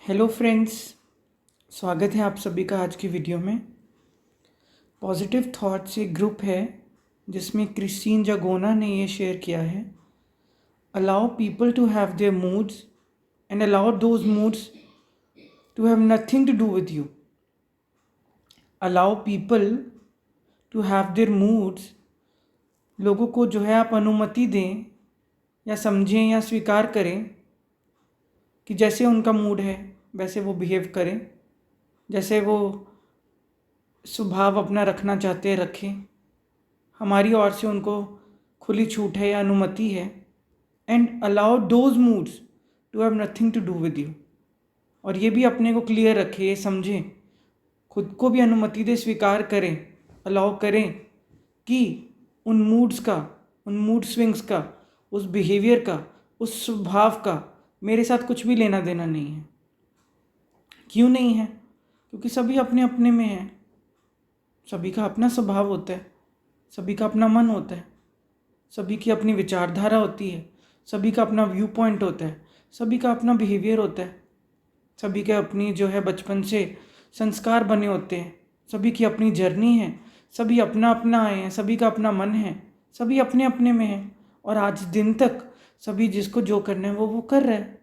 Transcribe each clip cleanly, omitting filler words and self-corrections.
Hello friends, स्वागत है आप सभी का आज की वीडियो में। पॉजिटिव थॉट्स एक ग्रुप है जिसमें क्रिस्टीन जागोना ने ये शेयर किया है। Allow people to have their moods and allow those moods to have nothing to do with you. Allow people to have their moods, लोगों को जो है आप अनुमति दें या समझें या स्वीकार करें कि जैसे उनका मूड है वैसे वो बिहेव करें, जैसे वो स्वभाव अपना रखना चाहते हैं रखें। हमारी ओर से उनको खुली छूट है या अनुमति है। And allow those moods to have nothing to do with you. और ये भी अपने को क्लियर रखें, ये समझें, खुद को भी अनुमति दे, स्वीकार करें, अलाउ करें कि उन मूड्स का, उन मूड स्विंग्स का, उस बिहेवियर का, उस स्वभाव का मेरे साथ कुछ भी लेना देना नहीं है। क्यों नहीं है? क्योंकि सभी अपने अपने में हैं। सभी का अपना स्वभाव होता है, सभी का अपना मन होता है, सभी की अपनी विचारधारा होती है, सभी का अपना व्यू पॉइंट होता है, सभी का अपना बिहेवियर होता है, सभी के अपनी जो है बचपन से संस्कार बने होते हैं, सभी की अपनी जर्नी है, सभी अपना अपना आए हैं, सभी का अपना मन है, सभी अपने अपने में हैं। और आज दिन तक सभी जिसको जो करना है वो कर रहा है।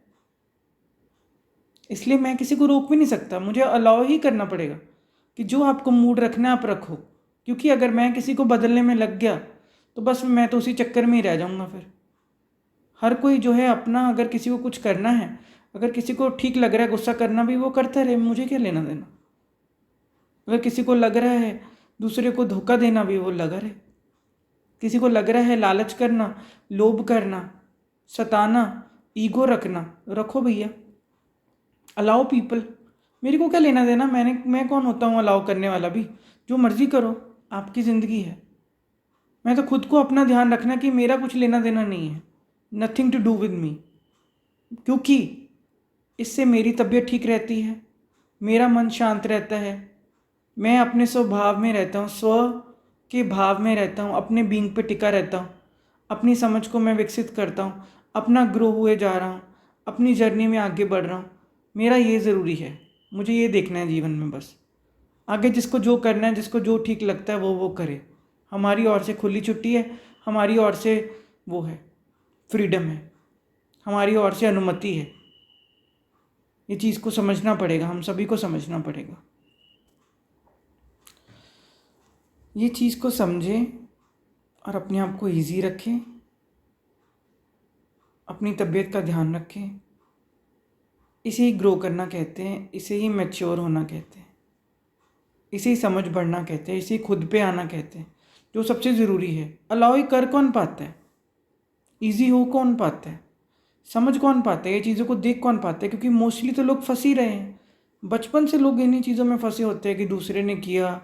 इसलिए मैं किसी को रोक भी नहीं सकता, मुझे अलाउ ही करना पड़ेगा कि जो आपको मूड रखना है आप रखो। क्योंकि अगर मैं किसी को बदलने में लग गया तो बस मैं तो उसी चक्कर में ही रह जाऊंगा। फिर हर कोई जो है अपना, अगर किसी को कुछ करना है, अगर किसी को ठीक लग रहा है गुस्सा करना भी, वो करता रहे, मुझे क्या लेना देना। अगर किसी को लग रहा है दूसरे को धोखा देना भी, वो लगा रहे। किसी को लग रहा है लालच करना, लोभ करना, सताना, ईगो रखना, रखो भैया। अलाउ पीपल, मेरे को क्या लेना देना। मैं कौन होता हूँ अलाउ करने वाला भी? जो मर्जी करो, आपकी ज़िंदगी है। मैं तो खुद को अपना ध्यान रखना कि मेरा कुछ लेना देना नहीं है, nothing to do with me. क्योंकि इससे मेरी तबीयत ठीक रहती है, मेरा मन शांत रहता है, मैं अपने स्वभाव में रहता हूँ, स्व के भाव में रहता हूँ, अपने बीइंग पे टिका रहता हूँ, अपनी समझ को मैं विकसित करता हूँ, अपना ग्रो हुए जा रहा हूँ, अपनी जर्नी में आगे बढ़ रहा हूँ। मेरा ये ज़रूरी है, मुझे ये देखना है जीवन में। बस आगे जिसको जो करना है, जिसको जो ठीक लगता है वो करे। हमारी ओर से खुली छुट्टी है, हमारी ओर से वो है, फ्रीडम है, हमारी ओर से अनुमति है। ये चीज़ को समझना पड़ेगा, हम सभी को समझना पड़ेगा। ये चीज़ को समझें और अपने आप को ईजी रखें, अपनी तबीयत का ध्यान रखें। इसे ही ग्रो करना कहते हैं, इसे ही मैच्योर होना कहते हैं, इसे ही समझ बढ़ना कहते हैं, इसे ही खुद पे आना कहते हैं, जो सबसे ज़रूरी है। अलाउ ही कर कौन पाता है? ईजी हो कौन पाता है? समझ कौन पाता है? ये चीज़ों को देख कौन पाता है? क्योंकि मोस्टली तो लोग फंस ही रहे हैं। बचपन से लोग इन्हीं चीज़ों में फंसे होते हैं कि दूसरे ने किया,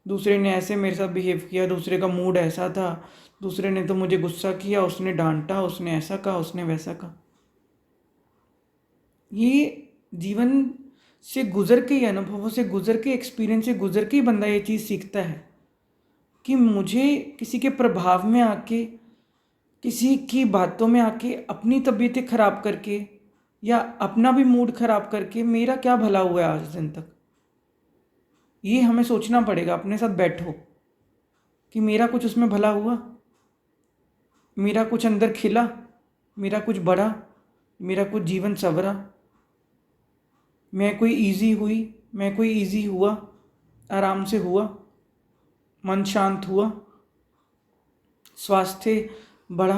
दूसरे ने ऐसे मेरे साथ बिहेव किया, दूसरे का मूड ऐसा था, दूसरे ने तो मुझे गुस्सा किया, उसने डांटा, उसने ऐसा कहा, उसने वैसा कहा। ये जीवन से गुजर के ही, अनुभवों से गुजर के, एक्सपीरियंस से गुजर के ही बंदा ये चीज़ सीखता है कि मुझे किसी के प्रभाव में आके, किसी की बातों में आके अपनी तबीयतें ख़राब करके या अपना भी मूड ख़राब करके मेरा क्या भला हुआ है आज दिन तक। ये हमें सोचना पड़ेगा। अपने साथ बैठो कि मेरा कुछ उसमें भला हुआ, मेरा कुछ अंदर खिला, मेरा कुछ बढ़ा, मेरा कुछ जीवन संवरा, मैं कोई ईजी हुई, मैं कोई ईजी हुआ, आराम से हुआ, मन शांत हुआ, स्वास्थ्य बढ़ा,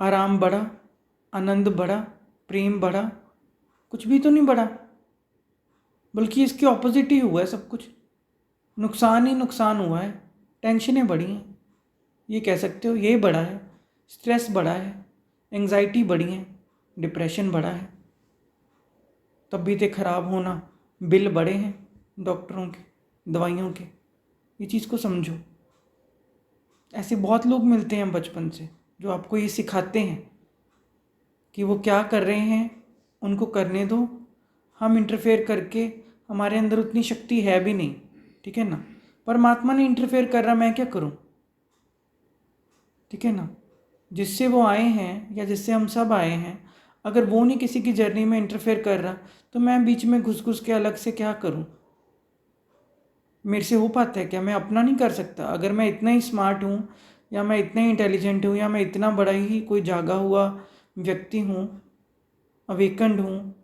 आराम बढ़ा, आनंद बढ़ा, प्रेम बढ़ा? कुछ भी तो नहीं बढ़ा, बल्कि इसके ऑपोजिट ही हुआ है सब कुछ। नुकसान ही नुकसान हुआ है, टेंशनें बढ़ी हैं, ये कह सकते हो। ये बढ़ा है, स्ट्रेस बढ़ा है, एंग्जाइटी बढ़ी है, डिप्रेशन बढ़ा है, तबीयतें ख़राब होना, बिल बढ़े हैं डॉक्टरों के, दवाइयों के। ये चीज़ को समझो। ऐसे बहुत लोग मिलते हैं बचपन से जो आपको ये सिखाते हैं कि वो क्या कर रहे हैं उनको करने दो, हम इंटरफेयर करके, हमारे अंदर उतनी शक्ति है भी नहीं, ठीक है ना। परमात्मा ने इंटरफेयर कर रहा, मैं क्या करूं? ठीक है ना। जिससे वो आए हैं या जिससे हम सब आए हैं, अगर वो नहीं किसी की जर्नी में इंटरफेयर कर रहा तो मैं बीच में घुस घुस के अलग से क्या करूं? मेरे से हो पाता है क्या? मैं अपना नहीं कर सकता? अगर मैं इतना ही स्मार्ट हूँ, या मैं इतना ही इंटेलिजेंट हूँ, या मैं इतना बड़ा ही कोई जागा हुआ व्यक्ति हूँ, अवेकन्ड हूँ,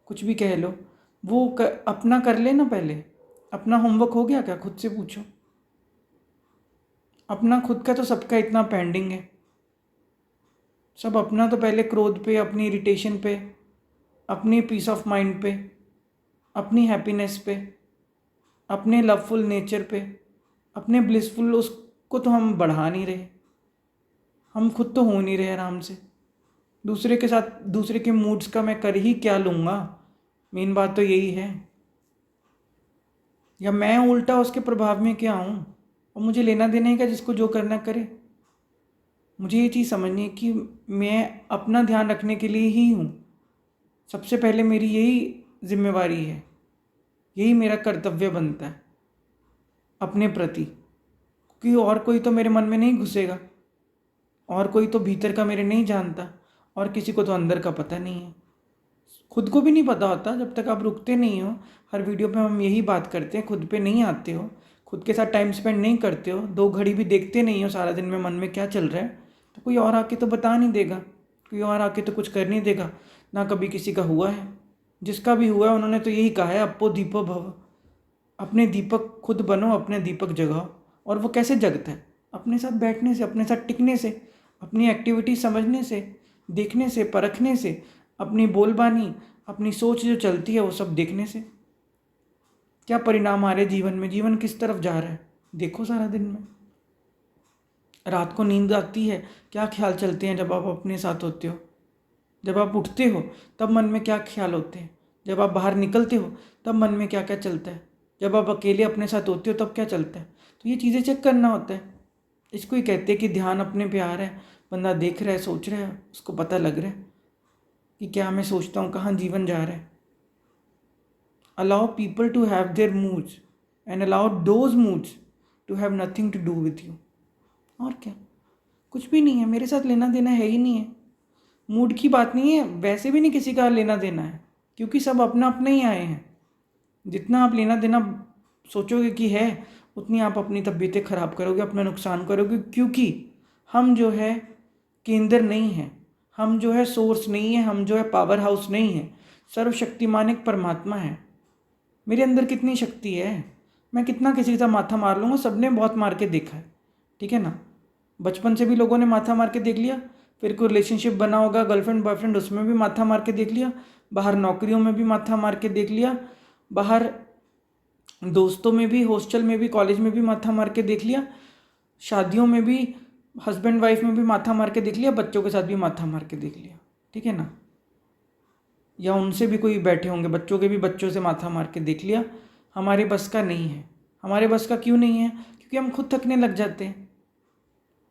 कुछ भी कह लो, वो अपना कर ले ना। पहले अपना होमवर्क हो गया क्या? खुद से पूछो। अपना खुद का तो सबका इतना पेंडिंग है। सब अपना तो पहले क्रोध पे, अपनी इरिटेशन पे, अपनी पीस ऑफ माइंड पे, अपनी हैप्पीनेस पे, अपने लवफुल नेचर पे, अपने ब्लिसफुल उसको तो हम बढ़ा नहीं रहे। हम खुद तो हो नहीं रहे आराम से। दूसरे के साथ दूसरे के मूड्स का मैं कर ही क्या लूँगा? मेन बात तो यही है। या मैं उल्टा उसके प्रभाव में क्या हूँ, और मुझे लेना देना ही क्या, जिसको जो करना करे। मुझे ये चीज़ समझनी है कि मैं अपना ध्यान रखने के लिए ही हूँ। सबसे पहले मेरी यही जिम्मेवारी है, यही मेरा कर्तव्य बनता है अपने प्रति। क्योंकि और कोई तो मेरे मन में नहीं घुसेगा, और कोई तो भीतर का मेरे नहीं जानता, और किसी को तो अंदर का पता नहीं है। खुद को भी नहीं पता होता जब तक आप रुकते नहीं हो। हर वीडियो पे हम यही बात करते हैं, खुद पे नहीं आते हो, खुद के साथ टाइम स्पेंड नहीं करते हो, 2 घड़ी भी देखते नहीं हो सारा दिन में मन में क्या चल रहा है, तो कोई और आके तो बता नहीं देगा, कोई और आके तो कुछ कर नहीं देगा। ना कभी किसी का हुआ है। जिसका भी हुआ है उन्होंने तो यही कहा है, अपो दीपो भव। अपने दीपक खुद बनो, अपने दीपक जगाओ। और वो कैसे जगता है? अपने साथ बैठने से, अपने साथ टिकने से, अपनी एक्टिविटी समझने से, देखने से, परखने से, अपनी बोलबानी, अपनी सोच जो चलती है वो सब देखने से। क्या परिणाम आ रहे जीवन में, जीवन किस तरफ जा रहा है, देखो सारा दिन में। रात को नींद आती है, क्या ख्याल चलते हैं जब आप अपने साथ होते हो? जब आप उठते हो तब मन में क्या ख्याल होते हैं? जब आप बाहर निकलते हो तब मन में क्या क्या चलता है? जब आप अकेले अपने साथ होते हो तब क्या चलता है? तो ये चीज़ें चेक करना होता है। इसको ही कहते हैं कि ध्यान अपने पे आ रहा है, बंदा देख रहा है, सोच रहा है, उसको पता लग रहा है कि क्या मैं सोचता हूँ, कहाँ जीवन जा रहा है। Allow people to have their moods and allow those moods to have nothing to do with you. और क्या, कुछ भी नहीं है, मेरे साथ लेना देना है ही नहीं है। मूड की बात नहीं है, वैसे भी नहीं किसी का लेना देना है, क्योंकि सब अपना अपना ही आए हैं। जितना आप लेना देना सोचोगे कि है, उतनी आप अपनी तबीयतें ख़राब करोगे, अपना नुकसान करोगे। क्योंकि हम जो है केंद्र नहीं है, हम जो है सोर्स नहीं है, हम जो है पावर हाउस नहीं है। सर्वशक्तिमान एक परमात्मा है। मेरे अंदर कितनी शक्ति है, मैं कितना किसी का माथा मार लूँगा। सबने बहुत मार के देखा है, ठीक है ना। बचपन से भी लोगों ने माथा मार के देख लिया, फिर कोई रिलेशनशिप बना होगा, गर्लफ्रेंड बॉयफ्रेंड, उसमें भी माथा मार के देख लिया, बाहर नौकरियों में भी माथा मार के देख लिया, बाहर दोस्तों में भी, हॉस्टल में भी, कॉलेज में भी माथा मार के देख लिया, शादियों में भी, हस्बैंड वाइफ में भी माथा मार के देख लिया, बच्चों के साथ भी माथा मार के देख लिया, ठीक है ना। या उनसे भी कोई बैठे होंगे, बच्चों के भी बच्चों से माथा मार के देख लिया। हमारे बस का नहीं है। हमारे बस का क्यों नहीं है? क्योंकि हम खुद थकने लग जाते हैं,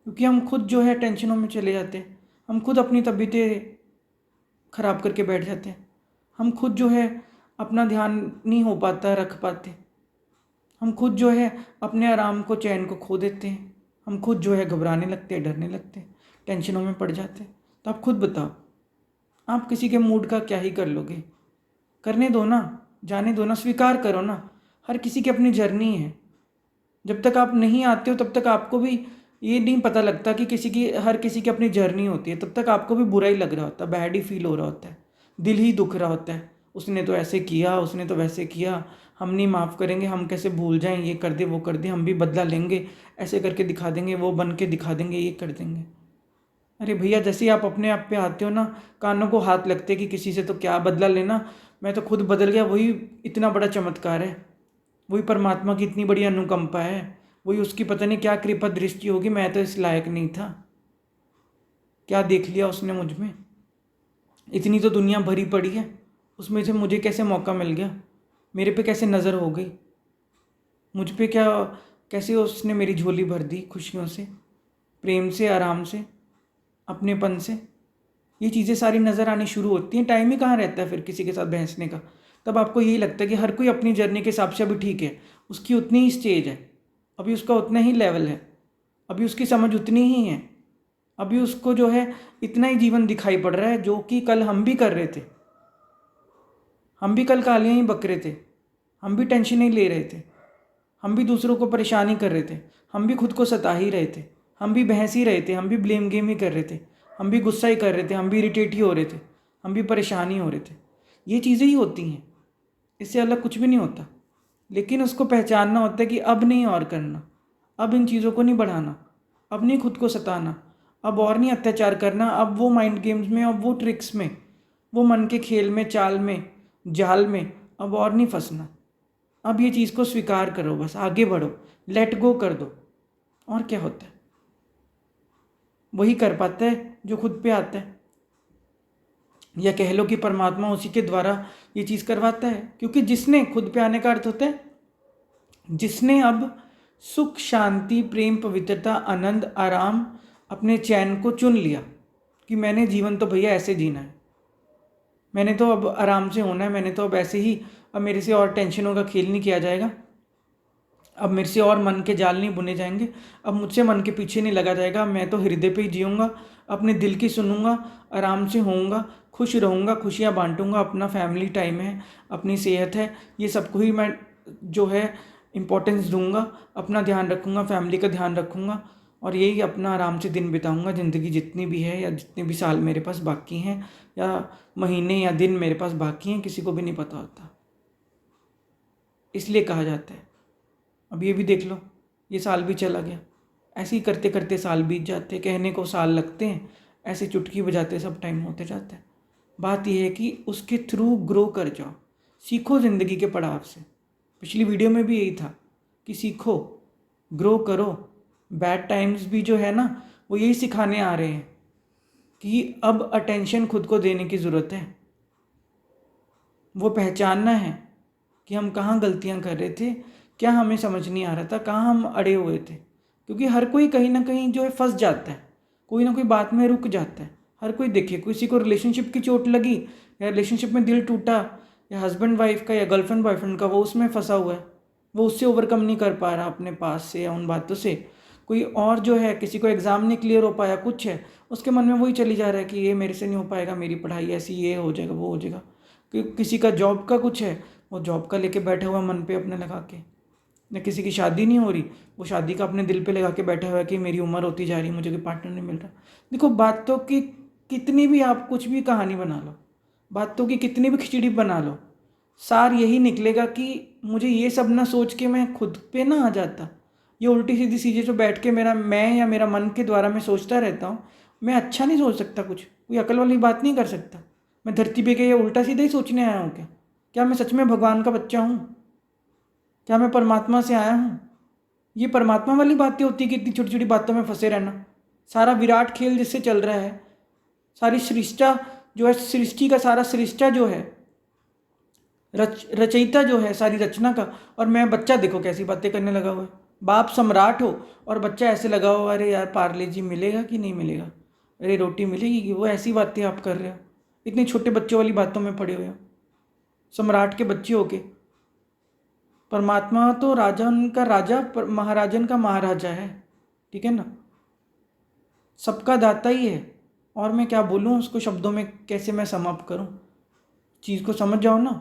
क्योंकि हम खुद जो है टेंशनों में चले जाते हैं, हम खुद अपनी तबीयतें ख़राब करके बैठ जाते हैं, हम खुद जो है अपना ध्यान नहीं हो पाता रख पाते, हम खुद जो है अपने आराम को, चैन को खो देते हैं, हम खुद जो है घबराने लगते हैं, डरने लगते हैं, टेंशनों में पड़ जाते हैं। तो आप खुद बताओ, आप किसी के मूड का क्या ही कर लोगे? करने दो ना, जाने दो ना, स्वीकार करो ना। हर किसी की अपनी जर्नी है। जब तक आप नहीं आते हो तब तक आपको भी ये नहीं पता लगता कि हर किसी की अपनी जर्नी होती है। तब तक आपको भी बुरा ही लग रहा होता है, बैड ही फील हो रहा होता है, दिल ही दुख रहा होता है। उसने तो ऐसे किया, उसने तो वैसे किया, हम नहीं माफ़ करेंगे, हम कैसे भूल जाएं, ये कर दे वो कर दे, हम भी बदला लेंगे, ऐसे करके दिखा देंगे, वो बन के दिखा देंगे, ये कर देंगे। अरे भैया, जैसे ही आप अपने आप पे आते हो ना, कानों को हाथ लगते कि किसी से तो क्या बदला लेना, मैं तो खुद बदल गया, वही इतना बड़ा चमत्कार है। वही परमात्मा की इतनी बड़ी अनुकंपा है, वही उसकी पता नहीं क्या कृपा दृष्टि होगी। मैं तो इस लायक नहीं था, क्या देख लिया उसने मुझ में। इतनी तो दुनिया भरी पड़ी है, उसमें से मुझे कैसे मौका मिल गया, मेरे पे कैसे नज़र हो गई, मुझ पे क्या, कैसे उसने मेरी झोली भर दी खुशियों से, प्रेम से, आराम से, अपनेपन से। ये चीज़ें सारी नज़र आनी शुरू होती हैं। टाइम ही कहाँ रहता है फिर किसी के साथ बहसने का। तब आपको यही लगता है कि हर कोई अपनी जर्नी के हिसाब से अभी ठीक है, उसकी उतनी ही स्टेज है, अभी उसका उतना ही लेवल है, अभी उसकी समझ उतनी ही है। अभी उसको जो है इतना ही जीवन दिखाई पड़ रहा है जो कि कल हम भी कर रहे थे। हम भी कल कालियाँ ही बक रहे थे, हम भी टेंशन ही ले रहे थे, हम भी दूसरों को परेशान ही कर रहे थे, हम भी खुद को सता ही रहे थे, हम भी बहस ही रहे थे, हम भी ब्लेम गेम ही कर रहे थे, हम भी गुस्सा ही कर रहे थे, हम भी इरिटेट ही हो रहे थे, हम भी परेशान ही हो रहे थे। ये चीज़ें ही होती हैं, इससे अलग कुछ भी नहीं होता। लेकिन उसको पहचानना होता है कि अब नहीं और करना, अब इन चीज़ों को नहीं बढ़ाना, अब नहीं खुद को सताना, अब और नहीं अत्याचार करना, अब वो माइंड गेम्स में, अब वो ट्रिक्स में, वो मन के खेल में, चाल में, जाल में अब और नहीं फंसना। अब ये चीज़ को स्वीकार करो, बस आगे बढ़ो, लेट गो कर दो। और क्या होता है, वही कर पाता है जो खुद पे आता है, या कह लो कि परमात्मा उसी के द्वारा ये चीज़ करवाता है। क्योंकि जिसने, खुद पे आने का अर्थ होता है जिसने अब सुख, शांति, प्रेम, पवित्रता, आनंद, आराम, अपने चैन को चुन लिया कि मैंने जीवन तो भैया ऐसे जीना है, मैंने तो अब आराम से होना है, मैंने तो अब ऐसे ही, अब मेरे से और टेंशनों का खेल नहीं किया जाएगा, अब मेरे से और मन के जाल नहीं बुने जाएंगे, अब मुझसे मन के पीछे नहीं लगा जाएगा, मैं तो हृदय पे ही जीऊँगा, अपने दिल की सुनूंगा, आराम से होऊंगा, खुश रहूँगा, खुशियाँ बांटूंगा, अपना फैमिली टाइम है, अपनी सेहत है, ये सबको ही मैं जो है इम्पोर्टेंस दूंगा, अपना ध्यान रखूँगा, फैमिली का ध्यान रखूँगा, और यही अपना आराम से दिन बिताऊँगा। ज़िंदगी जितनी भी है, या जितने भी साल मेरे पास बाकी हैं, या महीने या दिन मेरे पास बाकी हैं, किसी को भी नहीं पता होता। इसलिए कहा जाता है, अब ये भी देख लो, ये साल भी चला गया, ऐसे ही करते करते साल बीत जाते, कहने को साल लगते हैं, ऐसे चुटकी बजाते सब टाइम होते जाता है। बात यह है कि उसके थ्रू ग्रो कर जाओ, सीखो ज़िंदगी के पड़ाव से। पिछली वीडियो में भी यही था कि सीखो, ग्रो करो। बैड टाइम्स भी जो है ना, वो यही सिखाने आ रहे हैं कि अब अटेंशन खुद को देने की ज़रूरत है। वो पहचानना है कि हम कहाँ गलतियाँ कर रहे थे, क्या हमें समझ नहीं आ रहा था, कहाँ हम अड़े हुए थे। क्योंकि हर कोई कहीं ना कहीं जो है फंस जाता है, कोई ना कोई बात में रुक जाता है। हर कोई देखिए, किसी को रिलेशनशिप की चोट लगी, या रिलेशनशिप में दिल टूटा, या हस्बैंड वाइफ का या गर्लफ्रेंड बॉयफ्रेंड का, वो उसमें फंसा हुआ है, वो उससे ओवरकम नहीं कर पा रहा अपने पास से या उन बातों से। कोई और जो है, किसी को एग्ज़ाम नहीं क्लियर हो पाया, कुछ है उसके मन में वही चली जा रहा है कि ये मेरे से नहीं हो पाएगा, मेरी पढ़ाई ऐसी, ये हो जाएगा, वो हो जाएगा। किसी का जॉब का कुछ है, वो जॉब का लेके बैठा हुआ मन पे अपने लगा के। या किसी की शादी नहीं हो रही, वो शादी का अपने दिल पे लगा के बैठा हुआ है कि मेरी उम्र होती जा रही है, मुझे कोई पार्टनर नहीं मिल रहा। देखो, बातों की कितनी भी आप कुछ भी कहानी बना लो, बातों की कितनी भी खिचड़ी बना लो, सार यही निकलेगा कि मुझे ये सब ना सोच के मैं खुद पे ना आ जाता। ये उल्टी सीधी चीज़ें जो बैठ के मेरा मैं या मेरा मन के द्वारा मैं सोचता रहता हूँ, मैं अच्छा नहीं सोच सकता, कुछ कोई अकल वाली बात नहीं कर सकता। मैं धरती पे के ये उल्टा सीधा ही सोचने आया हूँ क्या? क्या मैं सच में भगवान का बच्चा हूँ? क्या मैं परमात्मा से आया हूँ? ये परमात्मा वाली बातें होती है कि इतनी छोटी छोटी बातों में फंसे रहना। सारा विराट खेल जिससे चल रहा है, सारी सृष्टा जो है, सृष्टि का सारा सृष्टा जो है, रचयिता जो है सारी रचना का, और मैं बच्चा देखो कैसी बातें करने लगा हुआ है। बाप सम्राट हो और बच्चा ऐसे लगा हुआ, अरे यार पार्ले जी मिलेगा कि नहीं मिलेगा, अरे रोटी मिलेगी कि, वो ऐसी बातें आप कर रहे हो, इतने छोटे बच्चों वाली बातों में पड़े हुए हो, सम्राट के बच्चे होके। परमात्मा तो राजन का राजा, महाराजन का महाराजा है, ठीक है ना, सबका दाता ही है। और मैं क्या बोलूँ उसको शब्दों में, कैसे मैं समाप्त करूँ, चीज़ को समझ जाओ ना।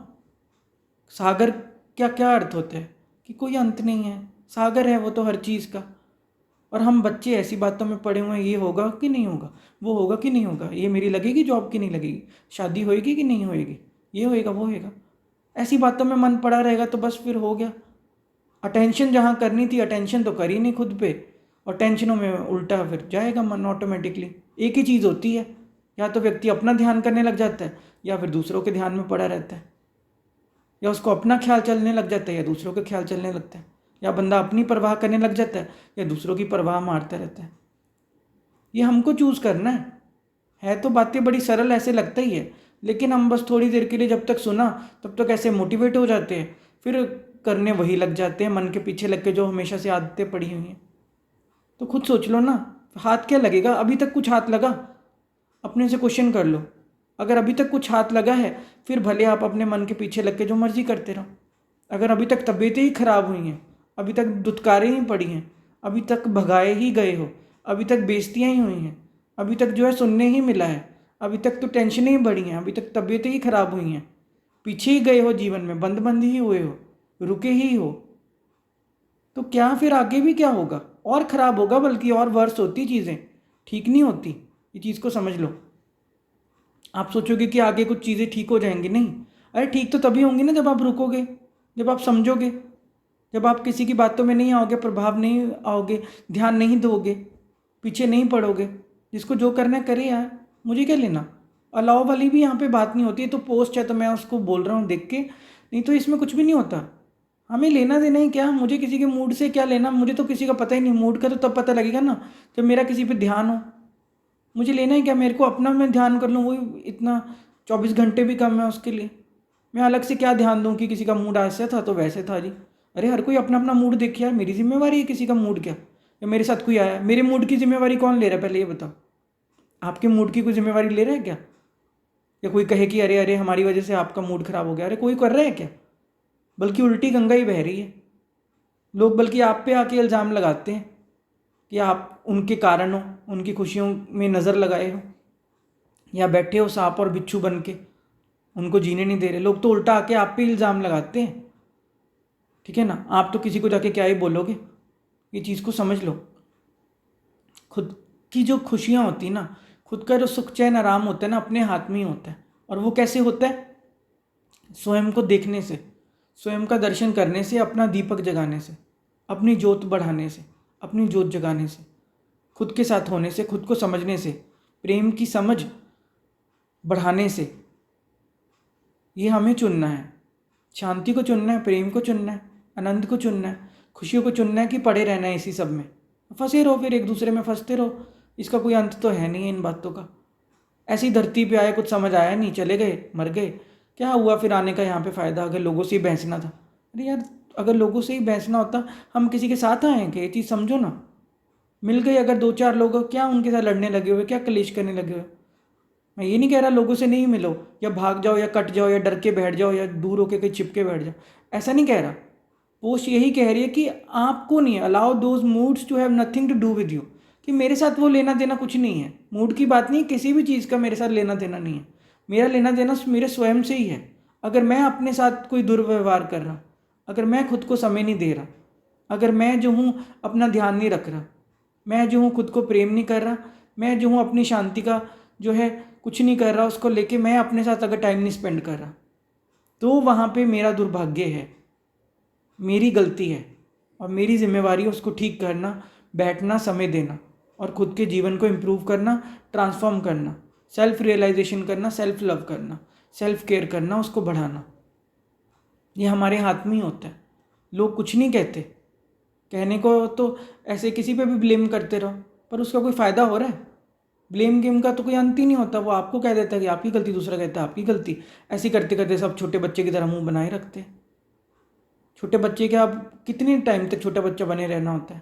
सागर क्या क्या अर्थ होता है कि कोई अंत नहीं है, सागर है वो तो हर चीज़ का। और हम बच्चे ऐसी बातों में पड़े हुए हैं, ये होगा कि नहीं होगा, वो होगा कि नहीं होगा, ये मेरी लगेगी जॉब की नहीं लगेगी, शादी होएगी कि नहीं होएगी, ये होएगा वो होएगा, ऐसी बातों में मन पड़ा रहेगा तो बस फिर हो गया। अटेंशन जहाँ करनी थी, अटेंशन तो करी नहीं खुद पे, और टेंशनों में उल्टा फिर जाएगा मन ऑटोमेटिकली। एक ही चीज़ होती है, या तो व्यक्ति अपना ध्यान करने लग जाता है, या फिर दूसरों के ध्यान में पड़ा रहता है, या उसको अपना ख्याल चलने लग जाता है या दूसरों का ख्याल चलने लगता है, या बंदा अपनी परवाह करने लग जाता है या दूसरों की परवाह मारता रहता है। ये हमको चूज़ करना है तो बातें बड़ी सरल ऐसे लगता ही है, लेकिन हम बस थोड़ी देर के लिए जब तक सुना तब तक ऐसे मोटिवेट हो जाते हैं, फिर करने वही लग जाते हैं, मन के पीछे लग के जो हमेशा से आदतें पड़ी हुई हैं। तो खुद सोच लो ना, हाथ क्या लगेगा? अभी तक कुछ हाथ लगा? अपने से क्वेश्चन कर लो। अगर अभी तक कुछ हाथ लगा है, फिर भले आप अपने मन के पीछे लग के जो मर्जी करते रहो। अगर अभी तक तबीयतें ही खराब हुई हैं, अभी तक दुत्कारें ही पड़ी हैं, अभी तक भगाए ही गए हो, अभी तक बेइज्जतियाँ ही हुई हैं, अभी तक जो है सुनने ही मिला है, अभी तक तो टेंशनें ही बढ़ी हैं, अभी तक तबीयतें ही खराब हुई हैं, पीछे ही गए हो जीवन में, बंद बंद ही हुए हो, रुके ही हो। तो क्या फिर आगे भी क्या होगा? और ख़राब होगा, बल्कि और वर्स होती चीज़ें, ठीक नहीं होती। ये चीज़ को समझ लो। आप सोचोगे कि आगे कुछ चीज़ें ठीक हो जाएंगी, नहीं। अरे ठीक तो तभी होंगी ना जब आप रुकोगे, जब आप समझोगे, जब आप किसी की बातों में नहीं आओगे, प्रभाव नहीं आओगे, ध्यान नहीं दोगे, पीछे नहीं पड़ोगे। जिसको जो करना है करे यार, मुझे क्या लेना। अलाव वाली भी यहाँ पे बात नहीं होती है। तो पोस्ट है तो मैं उसको बोल रहा हूँ देख के, नहीं तो इसमें कुछ भी नहीं होता। हमें लेना देना ही क्या, मुझे किसी के मूड से क्या लेना, मुझे तो किसी का पता ही नहीं। मूड का तो तब पता लगेगा ना जब मेरा किसी पे ध्यान हो। मुझे लेना ही क्या, मेरे को अपना मैं ध्यान कर लूँ, वही इतना 24 घंटे भी कम है उसके लिए। मैं अलग से क्या ध्यान दूँ कि किसी का मूड ऐसा था तो वैसे था जी। अरे हर कोई अपना अपना मूड देखे यार, मेरी जिम्मेवारी है किसी का मूड क्या। या मेरे साथ कोई आया, मेरे मूड की जिम्मेवारी कौन ले रहा है, पहले ये बताओ। आपके मूड की कोई जिम्मेवारी ले रहा है क्या? या कोई कहे कि अरे अरे हमारी वजह से आपका मूड खराब हो गया, अरे कोई कर रहा है क्या? बल्कि उल्टी गंगा ही बह रही है। लोग बल्कि आप पे आके इल्ज़ाम लगाते हैं कि आप उनके कारण हो, उनकी खुशियों में नज़र लगाए हो, या बैठे हो सांप और बिच्छू बन के, उनको जीने नहीं दे रहे। लोग तो उल्टा आके आप पे इल्ज़ाम लगाते हैं, ठीक है ना। आप तो किसी को जाके क्या ही बोलोगे। ये चीज़ को समझ लो। खुद की जो खुशियाँ होती ना, खुद का जो सुख चैन आराम होता है ना, अपने हाथ में ही होता है। और वो कैसे होता है? स्वयं को देखने से, स्वयं का दर्शन करने से, अपना दीपक जगाने से, अपनी जोत बढ़ाने से, अपनी जोत जगाने से, खुद के साथ होने से, खुद को समझने से, प्रेम की समझ बढ़ाने से। ये हमें चुनना है। शांति को चुनना है, प्रेम को चुनना है, आनंद को चुनना है, खुशियों को चुनना है, कि पड़े रहना है इसी सब में, फंसे रहो, फिर एक दूसरे में फंसते रहो। इसका कोई अंत तो है नहीं है इन बातों का। ऐसी धरती पे आए, कुछ समझ आया नहीं, चले गए, मर गए, क्या हुआ फिर आने का यहाँ पे फ़ायदा? अगर लोगों से ही बहसना था, अरे यार अगर लोगों से ही बहसना होता, हम किसी के साथ आए हैं? कि ये चीज़ समझो ना। मिल गए अगर दो चार लोग, क्या उनके साथ लड़ने लगे हुए, क्या कलेश करने लगे हुए? मैं ये नहीं कह रहा लोगों से नहीं मिलो, या भाग जाओ, या कट जाओ, या डर के बैठ जाओ, या दूर होके कहीं चिपके बैठ जाओ, ऐसा नहीं कह रहा। पोस्ट यही कह रही है कि आपको नहीं, allow those moods to have nothing to do with you, कि मेरे साथ वो लेना देना कुछ नहीं है। मूड की बात नहीं, किसी भी चीज़ का मेरे साथ लेना देना नहीं है। मेरा लेना देना मेरे स्वयं से ही है। अगर मैं अपने साथ कोई दुर्व्यवहार कर रहा, अगर मैं खुद को समय नहीं दे रहा, अगर मैं जो हूँ अपना ध्यान नहीं रख रहा, मैं जो हूँ खुद को प्रेम नहीं कर रहा, मैं जो हूँ अपनी शांति का जो है कुछ नहीं कर रहा, उसको लेके मैं अपने साथ अगर टाइम नहीं स्पेंड कर रहा, तो वहाँ पे मेरा दुर्भाग्य है, मेरी गलती है। और मेरी जिम्मेवारी है उसको ठीक करना, बैठना, समय देना, और खुद के जीवन को इम्प्रूव करना, ट्रांसफॉर्म करना, सेल्फ रियलाइजेशन करना, सेल्फ लव करना, सेल्फ केयर करना, उसको बढ़ाना। ये हमारे हाथ में ही होता है। लोग कुछ नहीं कहते, कहने को तो ऐसे किसी पे भी ब्लेम करते रहो, पर उसका कोई फ़ायदा हो रहा है? ब्लेम गेम का तो कोई अंत ही नहीं होता। वो आपको कह देता है कि आपकी गलती, दूसरा कहता है आपकी गलती। ऐसे करते करते सब छोटे बच्चे की तरह मुंह बनाए रखते हैं। छोटे बच्चे क्या, आप कितने टाइम तक छोटा बच्चा बने रहना होता है?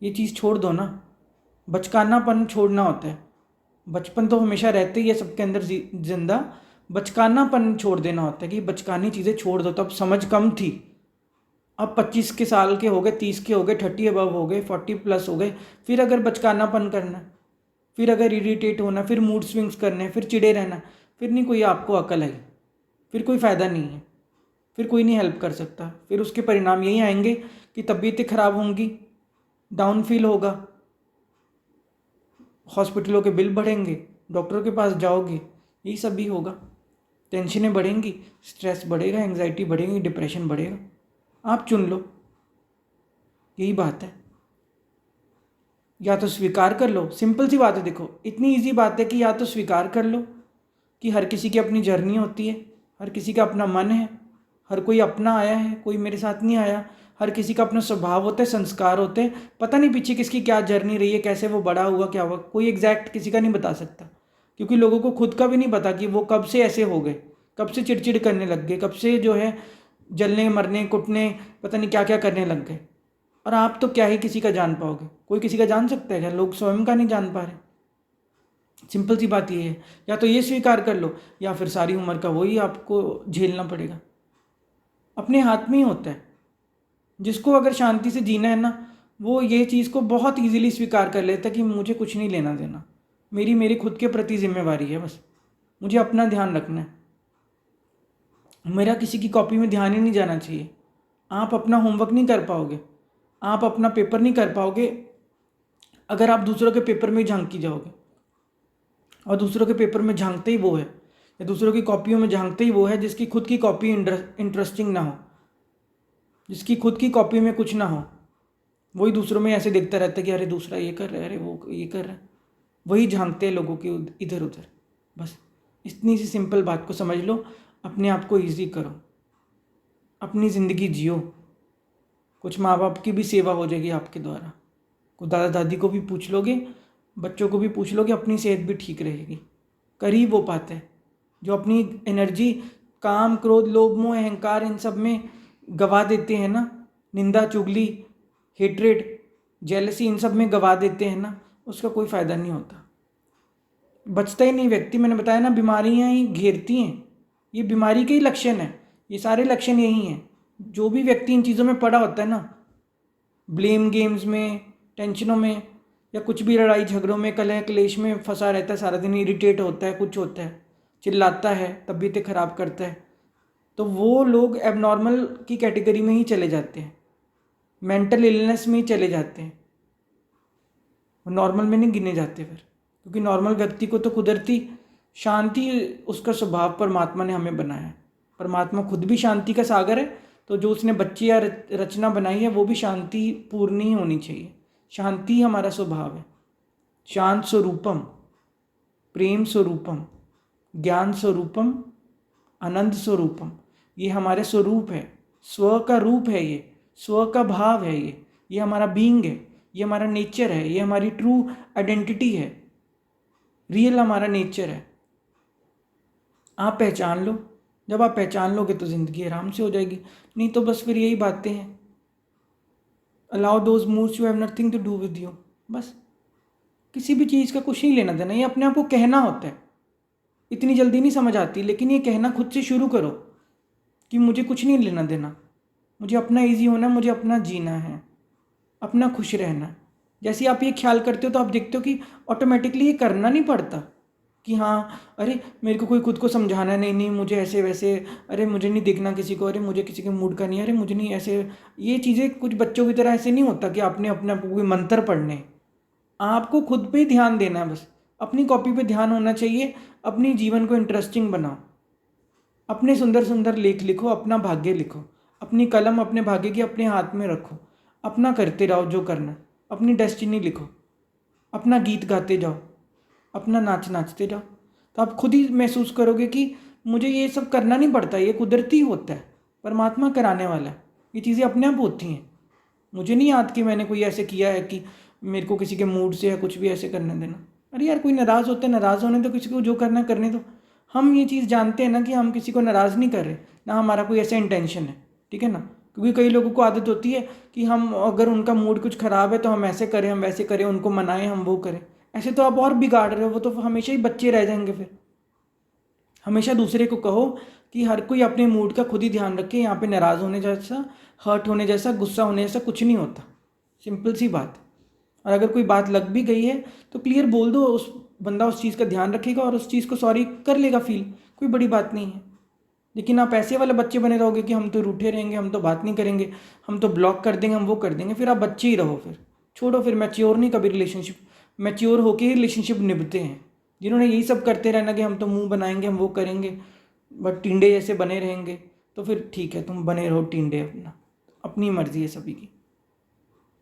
ये चीज़ छोड़ दो ना। बचकानापन छोड़ना होता है। बचपन तो हमेशा रहते ही है सबके अंदर जिंदा, बचकानापन छोड़ देना होता है, कि बचकानी चीज़ें छोड़ दो। तब समझ कम थी, अब 25 के साल के हो गए, 30 के हो गए, 30 अबव हो गए, 40+ हो गए, फिर अगर बचकानापन करना है, फिर अगर इरिटेट होना, फिर मूड स्विंग्स करने, फिर चिड़े रहना, फिर नहीं कोई आपको अकल आई, फिर कोई फ़ायदा नहीं है, फिर कोई नहीं हेल्प कर सकता। फिर उसके परिणाम यही आएंगे कि तबीयतें खराब होंगी, डाउन फील होगा, हॉस्पिटलों के बिल बढ़ेंगे, डॉक्टरों के पास जाओगे, यही सब भी होगा। टेंशनें बढ़ेंगी, स्ट्रेस बढ़ेगा, एंग्जाइटी बढ़ेगी, डिप्रेशन बढ़ेगा। आप चुन लो, यही बात है। या तो स्वीकार कर लो, सिंपल सी बात है। देखो इतनी इजी बात है कि या तो स्वीकार कर लो कि हर किसी की अपनी जर्नी होती है, हर किसी का अपना मन है, हर कोई अपना आया है, कोई मेरे साथ नहीं आया। हर किसी का अपना स्वभाव होता है, संस्कार होते हैं, पता नहीं पीछे किसकी क्या जर्नी रही है, कैसे वो बड़ा हुआ, क्या हुआ, कोई एग्जैक्ट किसी का नहीं बता सकता। क्योंकि लोगों को खुद का भी नहीं पता कि वो कब से ऐसे हो गए, कब से चिड़चिड़ करने लग गए, कब से जो है जलने, मरने, कुटने, पता नहीं क्या क्या करने लग गए। और आप तो क्या ही किसी का जान पाओगे? कोई किसी का जान सकता है क्या? लोग स्वयं का नहीं जान पा रहे। सिंपल सी बात ये है, या तो ये स्वीकार कर लो, या फिर सारी उम्र का वही आपको झेलना पड़ेगा। अपने हाथ में ही होता है। जिसको अगर शांति से जीना है ना, वो ये चीज़ को बहुत ईजिली स्वीकार कर लेता है कि मुझे कुछ नहीं लेना देना, मेरे खुद के प्रति जिम्मेवारी है। बस मुझे अपना ध्यान रखना है, मेरा किसी की कॉपी में ध्यान ही नहीं जाना चाहिए। आप अपना होमवर्क नहीं कर पाओगे, आप अपना पेपर नहीं कर पाओगे अगर आप दूसरों के पेपर में ही झांकी जाओगे। और दूसरों के पेपर में झांकते ही वो है, या दूसरों की कॉपियों में झांकते ही वो है जिसकी खुद की कॉपी इंटरेस्टिंग ना हो, जिसकी खुद की कॉपी में कुछ ना हो। वही दूसरों में ऐसे देखता रहता है कि अरे दूसरा ये कर रहा है, अरे वो ये कर रहा है। वही झांकते हैं लोगों के इधर उधर। बस इतनी सी सिंपल बात को समझ लो, अपने आप को ईजी करो, अपनी ज़िंदगी जियो। कुछ माँ बाप की भी सेवा हो जाएगी आपके द्वारा, कुछ दादा दादी को भी पूछ लोगे, बच्चों को भी पूछ लोगे, अपनी सेहत भी ठीक रहेगी। कर ही वो पाते हैं जो अपनी एनर्जी काम, क्रोध, लोभ, मोह, अहंकार इन सब में गवा देते हैं ना, निंदा, चुगली, हेट्रेड, जेलसी इन सब में गवा देते हैं ना, उसका कोई फ़ायदा नहीं होता, बचता ही नहीं व्यक्ति। मैंने बताया ना, बीमारियां ही घेरती हैं, ये बीमारी के ही लक्षण हैं, ये सारे लक्षण यही हैं। जो भी व्यक्ति इन चीज़ों में पड़ा होता है ना, ब्लेम गेम्स में, टेंशनों में, या कुछ भी लड़ाई झगड़ों में, कलह क्लेश में फंसा रहता है, सारा दिन इरिटेट होता है, कुछ होता है, चिल्लाता है, तबीयतें खराब करता है, तो वो लोग एबनॉर्मल की कैटेगरी में ही चले जाते हैं, मेंटल इलनेस में ही चले जाते हैं, नॉर्मल में नहीं गिने जाते फिर। क्योंकि नॉर्मल व्यक्ति को तो कुदरती शांति उसका स्वभाव परमात्मा ने हमें बनाया है। परमात्मा खुद भी शांति का सागर है, तो जो उसने बच्चे या रचना बनाई है वो भी शांति पूर्ण ही होनी चाहिए। शांति हमारा स्वभाव है। शांत स्वरूपम, प्रेम स्वरूपम, ज्ञान स्वरूपम, आनंद स्वरूपम, ये हमारे स्वरूप है, स्व का रूप है, ये स्व का भाव है, ये हमारा बीइंग है, ये हमारा नेचर है, ये हमारी ट्रू आइडेंटिटी है, रियल हमारा नेचर है। आप पहचान लो, जब आप पहचान लोगे तो ज़िंदगी आराम से हो जाएगी। नहीं तो बस फिर यही बातें हैं, allow those moves you have nothing to do with you. बस किसी भी चीज़ का कुछ नहीं लेना देना, ये अपने आप को कहना होता है। इतनी जल्दी नहीं समझ आती, लेकिन ये कहना खुद से शुरू करो कि मुझे कुछ नहीं लेना देना, मुझे अपना ईजी होना, मुझे अपना जीना है, अपना खुश रहना है। जैसे आप ये ख्याल करते हो तो आप देखते हो कि ऑटोमेटिकली ये करना नहीं पड़ता कि हाँ अरे मेरे को कोई खुद को समझाना नहीं, नहीं मुझे ऐसे वैसे, अरे मुझे नहीं देखना किसी को, अरे मुझे किसी के मूड का नहीं, अरे मुझे नहीं ऐसे। ये चीज़ें कुछ बच्चों की तरह ऐसे नहीं होता कि आपने अपने आप को कोई मंत्र पढ़ने, आपको खुद पे ध्यान देना है। बस अपनी कॉपी पे ध्यान होना चाहिए। अपनी जीवन को इंटरेस्टिंग बनाओ, अपने सुंदर सुंदर लेख लिखो, अपना भाग्य लिखो, अपनी कलम अपने भाग्य की अपने हाथ में रखो, अपना करते रहो जो करना, अपनी डेस्टिनी लिखो, अपना गीत गाते जाओ, अपना नाच नाचते जाओ। तो आप खुद ही महसूस करोगे कि मुझे ये सब करना नहीं पड़ता, ये कुदरती होता है, परमात्मा कराने वाला है, ये चीज़ें अपने आप होती हैं। मुझे नहीं याद कि मैंने कोई ऐसे किया है कि मेरे को किसी के मूड से या कुछ भी ऐसे करने देना। अरे यार कोई नाराज़ होता है, नाराज़ होने तो किसी को जो करना है करने दो। हम ये चीज़ जानते हैं ना कि हम किसी को नाराज़ नहीं कर रहे, ना हमारा कोई ऐसा इंटेंशन है, ठीक है ना। क्योंकि कई लोगों को आदत होती है कि हम अगर उनका मूड कुछ ख़राब है तो हम ऐसे करें, हम वैसे करें, उनको मनाएं, हम वो करें। ऐसे तो आप और बिगाड़ रहे हो, वो तो हमेशा ही बच्चे रह जाएंगे फिर। हमेशा दूसरे को कहो कि हर कोई अपने मूड का खुद ही ध्यान रखे, यहाँ पे नाराज़ होने जैसा, हर्ट होने जैसा, गुस्सा होने जैसा कुछ नहीं होता। सिंपल सी बात। और अगर कोई बात लग भी गई है तो क्लियर बोल दो, उस बंदा उस चीज़ का ध्यान रखेगा और उस चीज़ को सॉरी कर लेगा फील, कोई बड़ी बात नहीं है। लेकिन आप ऐसे वाले बच्चे बने रहोगे कि हम तो रूठे रहेंगे, हम तो बात नहीं करेंगे, हम तो ब्लॉक कर देंगे, हम वो कर देंगे, फिर आप बच्चे ही रहो। फिर छोड़ो, फिर मैच्योर नहीं कभी रिलेशनशिप, मैच्योर होके ही रिलेशनशिप निभते हैं। जिन्होंने यही सब करते रहना कि हम तो मुंह बनाएंगे, हम वो करेंगे, बट टिंडे जैसे बने रहेंगे, तो फिर ठीक है, तुम बने रहो टिंडे, अपनी मर्जी है सभी की।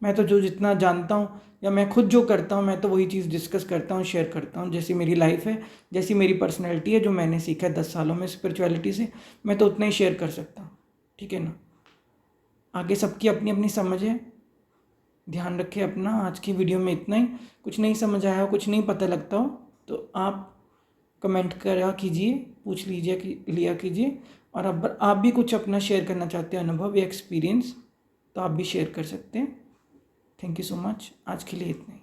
मैं तो जो जितना जानता हूँ या मैं खुद जो करता हूँ, मैं तो वही चीज़ डिस्कस करता हूँ, शेयर करता हूँ। जैसी मेरी लाइफ है, जैसी मेरी पर्सनैलिटी है, जो मैंने सीखा है 10 सालों में स्पिरिचुअलिटी से, मैं तो उतना ही शेयर कर सकता हूँ, ठीक है ना। आगे सबकी अपनी अपनी समझ है, ध्यान रखें अपना। आज की वीडियो में इतना ही। कुछ नहीं समझ आया हो, कुछ नहीं पता लगता हो तो आप कमेंट करा कीजिए, पूछ लीजिए लिया कीजिए। और अब आप भी कुछ अपना शेयर करना चाहते हैं अनुभव या एक्सपीरियंस, तो आप भी शेयर कर सकते हैं। Thank you so much. आज के लिए इतना ही।